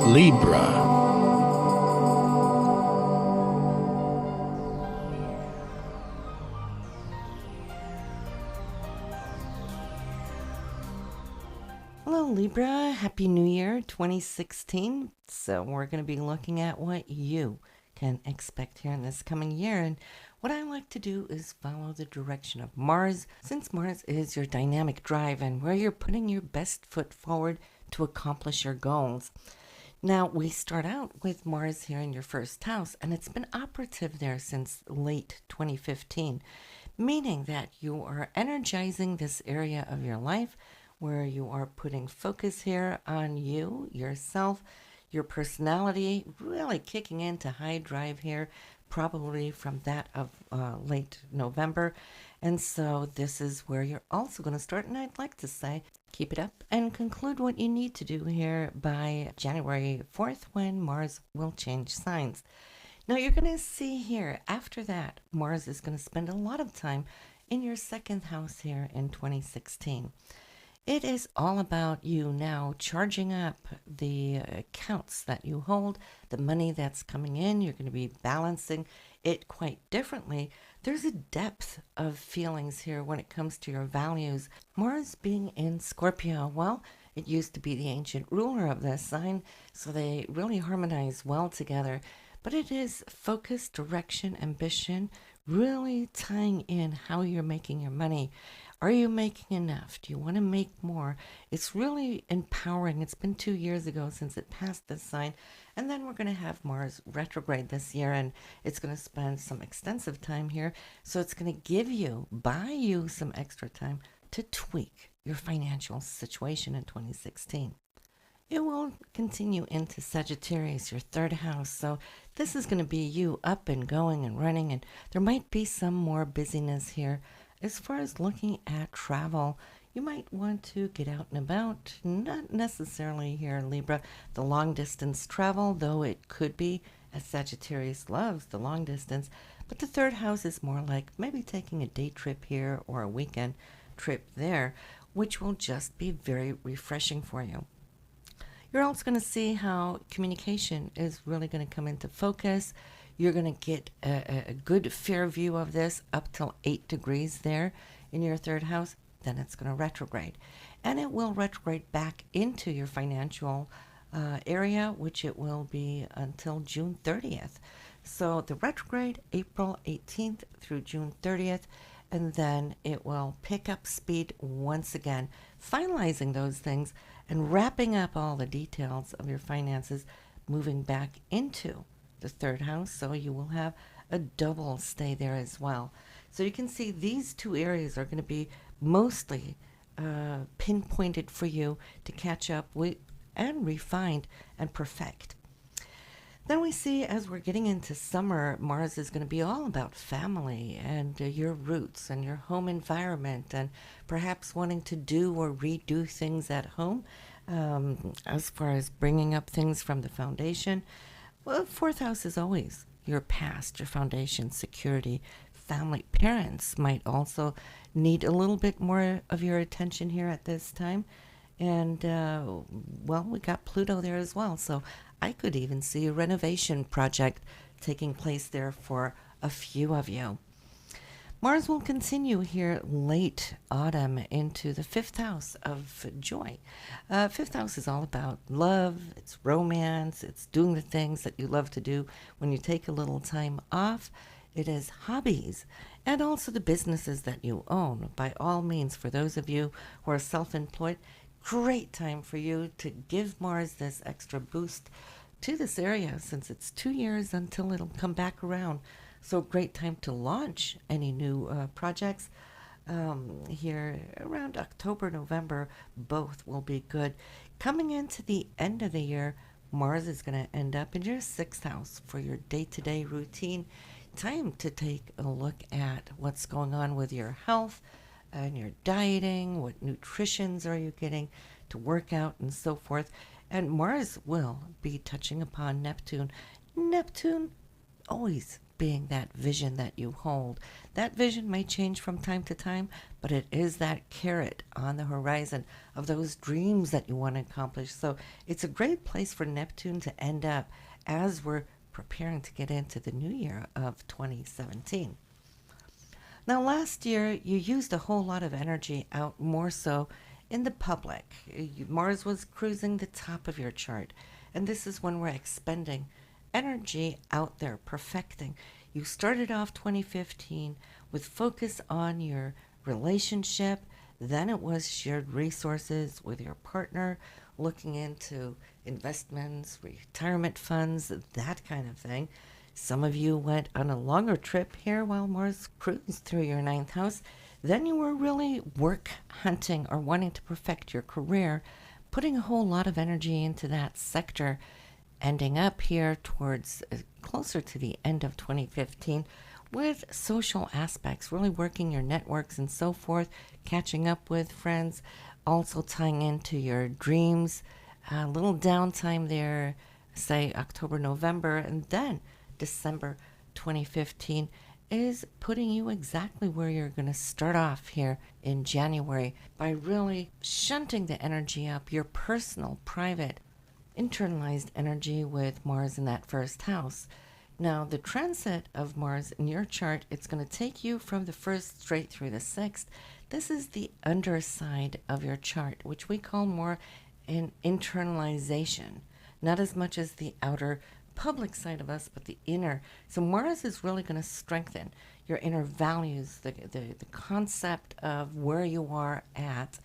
Libra. Hello Libra, Happy New Year 2016. So we're going to be looking at what you can expect here in this coming year. And what I like to do is follow the direction of Mars, since Mars is your dynamic drive and where you're putting your best foot forward to accomplish your goals. Now, we start out with Mars here in your first house, and it's been operative there since late 2015, meaning that you are energizing this area of your life where you are putting focus here on you, yourself, your personality, really kicking into high drive here, probably from that of late November. And so this is where you're also going to start, and I'd like to say, keep it up and conclude what you need to do here by January 4th when Mars will change signs. Now you're going to see here, after that, Mars is going to spend a lot of time in your second house here in 2016. It is all about you now charging up the accounts that you hold, the money that's coming in. You're going to be balancing it quite differently. There's a depth of feelings here when it comes to your values. Mars being in Scorpio, well, it used to be the ancient ruler of this sign, so they really harmonize well together. But it is focus, direction, ambition, really tying in how you're making your money. Are you making enough? Do you want to make more? It's really empowering. It's been 2 years ago since it passed this sign. And then we're going to have Mars retrograde this year, and it's going to spend some extensive time here. So it's going to buy you some extra time to tweak your financial situation in 2016. It will continue into Sagittarius, your third house. So this is going to be you up and going and running, and there might be some more busyness here. As far as looking at travel, you might want to get out and about, not necessarily here, Libra, the long distance travel, though it could be, as Sagittarius loves the long distance. But the third house is more like maybe taking a day trip here or a weekend trip there, which will just be very refreshing for you. You're also going to see how communication is really going to come into focus. You're going to get a good fair view of this up till 8 degrees there in your third house. Then it's going to retrograde. And it will retrograde back into your financial area, which it will be until June 30th. So the retrograde, April 18th through June 30th. And then it will pick up speed once again, finalizing those things and wrapping up all the details of your finances, moving back into the third house, so you will have a double stay there as well. So you can see these two areas are going to be mostly pinpointed for you to catch up with and refined and perfect. Then we see as we're getting into summer, Mars is going to be all about family and your roots and your home environment, and perhaps wanting to do or redo things at home as far as bringing up things from the foundation. Well, fourth house is always your past, your foundation, security, family. Parents might also need a little bit more of your attention here at this time. And, well, we got Pluto there as well. So I could even see a renovation project taking place there for a few of you. Mars will continue here late autumn into the fifth house of joy. Fifth house is all about love, it's romance, it's doing the things that you love to do when you take a little time off. It is hobbies and also the businesses that you own. By all means, for those of you who are self-employed, great time for you to give Mars this extra boost to this area, since it's 2 years until it'll come back around. So great time to launch any new projects here around October, November. Both will be good. Coming into the end of the year, Mars is going to end up in your sixth house for your day-to-day routine. Time to take a look at what's going on with your health and your dieting. What nutritions are you getting to work out and so forth. And Mars will be touching upon Neptune. Neptune always being that vision that you hold. That vision may change from time to time, but it is that carrot on the horizon of those dreams that you want to accomplish. So it's a great place for Neptune to end up as we're preparing to get into the new year of 2017. Now, last year, you used a whole lot of energy out more so in the public. Mars was cruising the top of your chart, and this is when we're expending energy out there, perfecting. You started off 2015 with focus on your relationship, then it was shared resources with your partner, looking into investments, retirement funds, that kind of thing. Some of you went on a longer trip here while Mars cruised through your ninth house. Then you were really work hunting or wanting to perfect your career, putting a whole lot of energy into that sector, ending up here towards closer to the end of 2015 with social aspects, really working your networks and so forth, catching up with friends, also tying into your dreams. A little downtime there, say October, November, and then December 2015 is putting you exactly where you're going to start off here in January by really shunting the energy up, your personal, private, internalized energy with Mars in that first house. Now, the transit of Mars in your chart, it's going to take you from the first straight through the sixth. This is the underside of your chart, which we call more an internalization, not as much as the outer public side of us, but the inner. So Mars is really going to strengthen your inner values, the concept of where you are at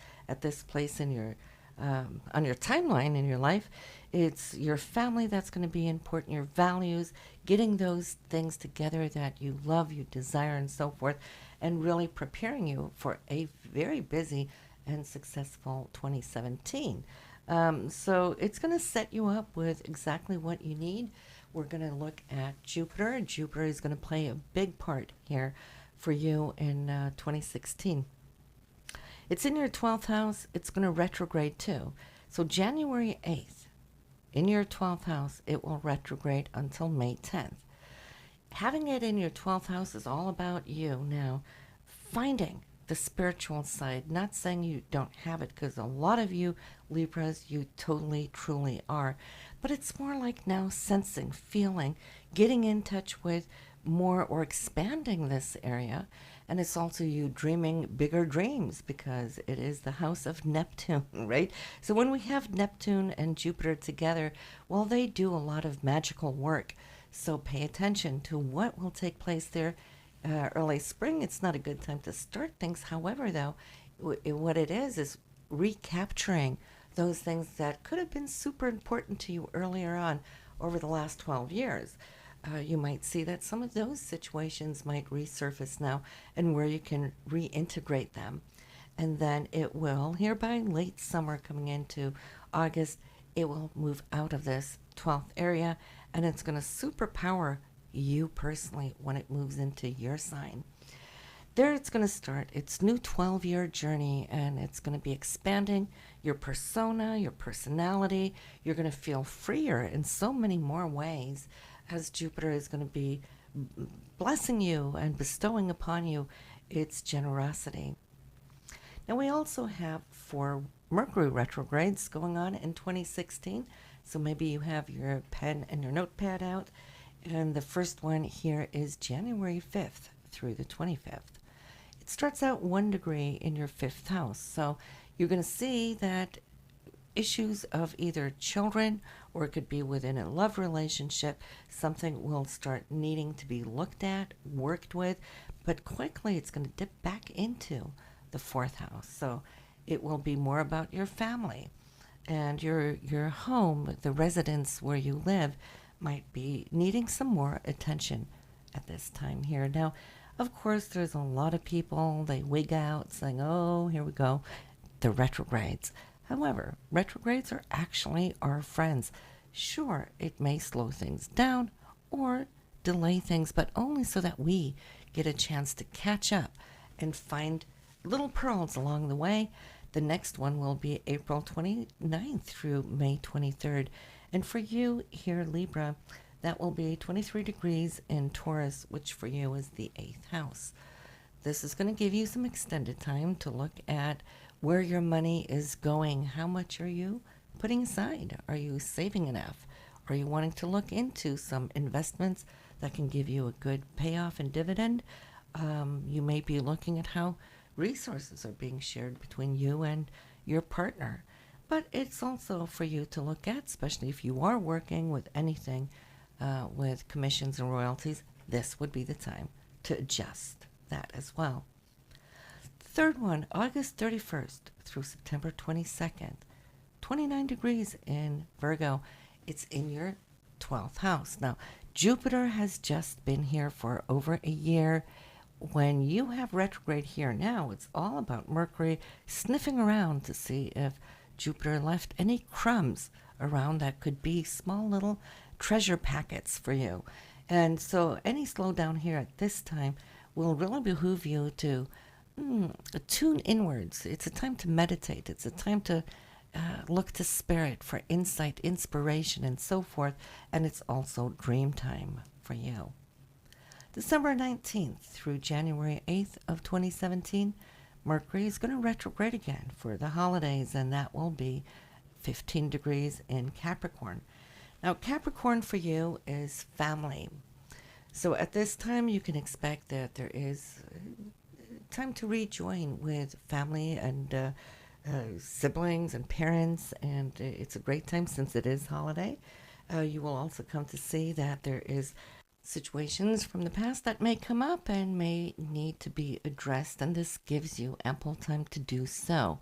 this place in your on your timeline in your life. It's your family that's going to be important, your values, getting those things together that you love, you desire, and so forth, and really preparing you for a very busy and successful 2017. So it's going to set you up with exactly what you need. We're going to look at Jupiter. Jupiter is going to play a big part here for you in 2016. It's in your 12th house. It's going to retrograde too. So January 8th, in your 12th house, it will retrograde until May 10th. Having it in your 12th house is all about you now finding the spiritual side. Not saying you don't have it, because a lot of you Libras, you totally, truly are. But it's more like now sensing, feeling, getting in touch with more or expanding this area. And it's also you dreaming bigger dreams, because it is the house of Neptune, right? So when we have Neptune and Jupiter together, well, they do a lot of magical work. So pay attention to what will take place there. Early spring, it's not a good time to start things. However, though, what it is recapturing those things that could have been super important to you earlier on over the last 12 years. You might see that some of those situations might resurface now, and where you can reintegrate them. And then it will, here by late summer coming into August, it will move out of this 12th area, and it's going to superpower you personally when it moves into your sign. There it's going to start its new 12-year journey, and it's going to be expanding your persona, your personality. You're going to feel freer in so many more ways, as Jupiter is going to be blessing you and bestowing upon you its generosity. Now, we also have 4 Mercury retrogrades going on in 2016, so maybe you have your pen and your notepad out. And the first one here is January 5th through the 25th. It starts out 1 degree in your 5th house. So you're going to see that issues of either children, or it could be within a love relationship, something will start needing to be looked at, worked with, but quickly it's going to dip back into the 4th house. So it will be more about your family and your home, the residence where you live, might be needing some more attention at this time here. Now, of course, there's a lot of people, they wig out saying, oh, here we go, the retrogrades. However, retrogrades are actually our friends. Sure, it may slow things down or delay things, but only so that we get a chance to catch up and find little pearls along the way. The next one will be April 29th through May 23rd. And for you here, Libra, That will be 23 degrees in Taurus, which for you is the 8th house. This is going to give you some extended time to look at where your money is going. How much are you putting aside? Are you saving enough? Are you wanting to look into some investments that can give you a good payoff and dividend? You may be looking at how resources are being shared between you and your partner. But it's also for you to look at, especially if you are working with anything with commissions and royalties, this would be the time to adjust that as well. Third one, August 31st through September 22nd, 29 degrees in Virgo. It's in your 12th house. Now, Jupiter has just been here for over a year. When you have retrograde here now, it's all about Mercury sniffing around to see if Jupiter left any crumbs around that could be small little treasure packets for you. And so any slowdown here at this time will really behoove you to tune inwards. It's a time to meditate. It's a time to look to spirit for insight, inspiration, and so forth. And it's also dream time for you. December 19th through January 8th of 2017, Mercury is going to retrograde again for the holidays, and that will be 15 degrees in Capricorn. Now, Capricorn for you is family. So at this time, you can expect that there is time to rejoin with family and siblings and parents, and it's a great time since it is holiday. You will also come to see that there is situations from the past that may come up and may need to be addressed, and this gives you ample time to do so.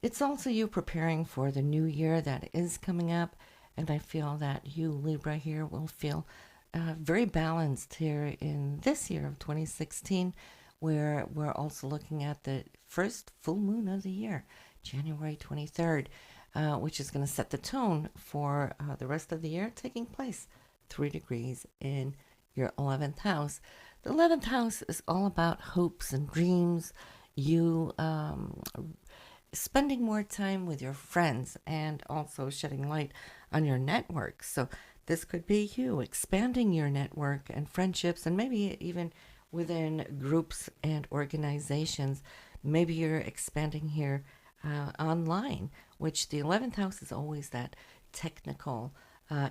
It's also you preparing for the new year that is coming up, and I feel that you, Libra, here will feel very balanced here in this year of 2016, where we're also looking at the first full moon of the year, January 23rd, which is going to set the tone for the rest of the year, taking place 3 degrees in your 11th house. The 11th house is all about hopes and dreams, you spending more time with your friends and also shedding light on your network. So this could be you expanding your network and friendships, and maybe even within groups and organizations. Maybe you're expanding here online, which the 11th house is always that technical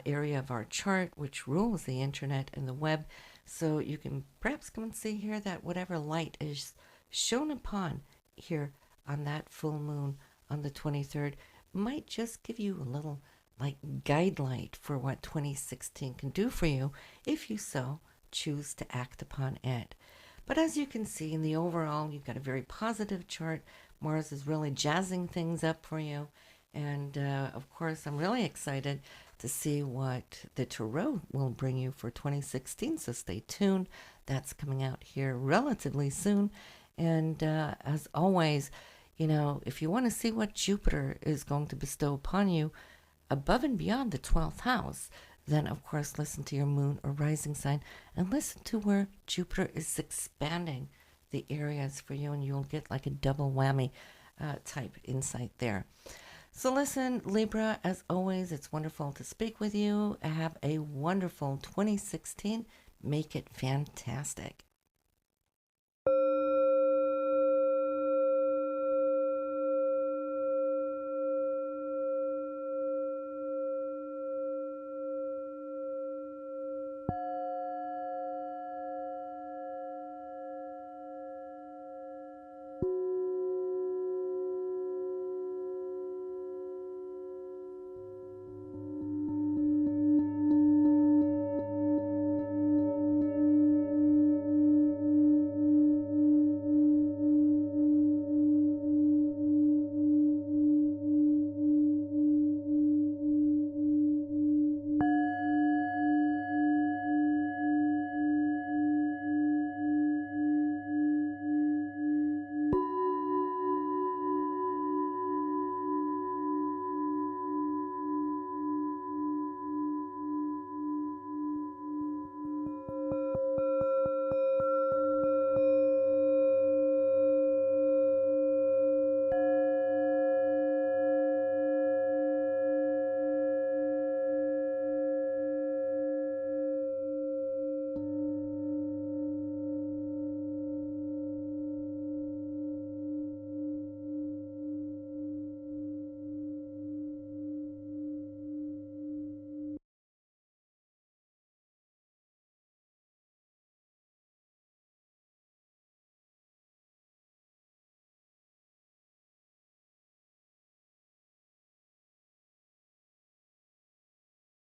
area of our chart, which rules the internet and the web. So you can perhaps come and see here that whatever light is shown upon here on that full moon on the 23rd might just give you a little like guide light for what 2016 can do for you if you so choose to act upon it. But as you can see in the overall, you've got a very positive chart. Mars is really jazzing things up for you. And of course, I'm really excited to see what the Tarot will bring you for 2016. So stay tuned. That's coming out here relatively soon. And as always, you know, if you want to see what Jupiter is going to bestow upon you above and beyond the 12th house, then of course listen to your moon or rising sign and listen to where Jupiter is expanding the areas for you, and you'll get like a double whammy type insight there. So listen, Libra, as always, it's wonderful to speak with you. Have a wonderful 2016. Make it fantastic.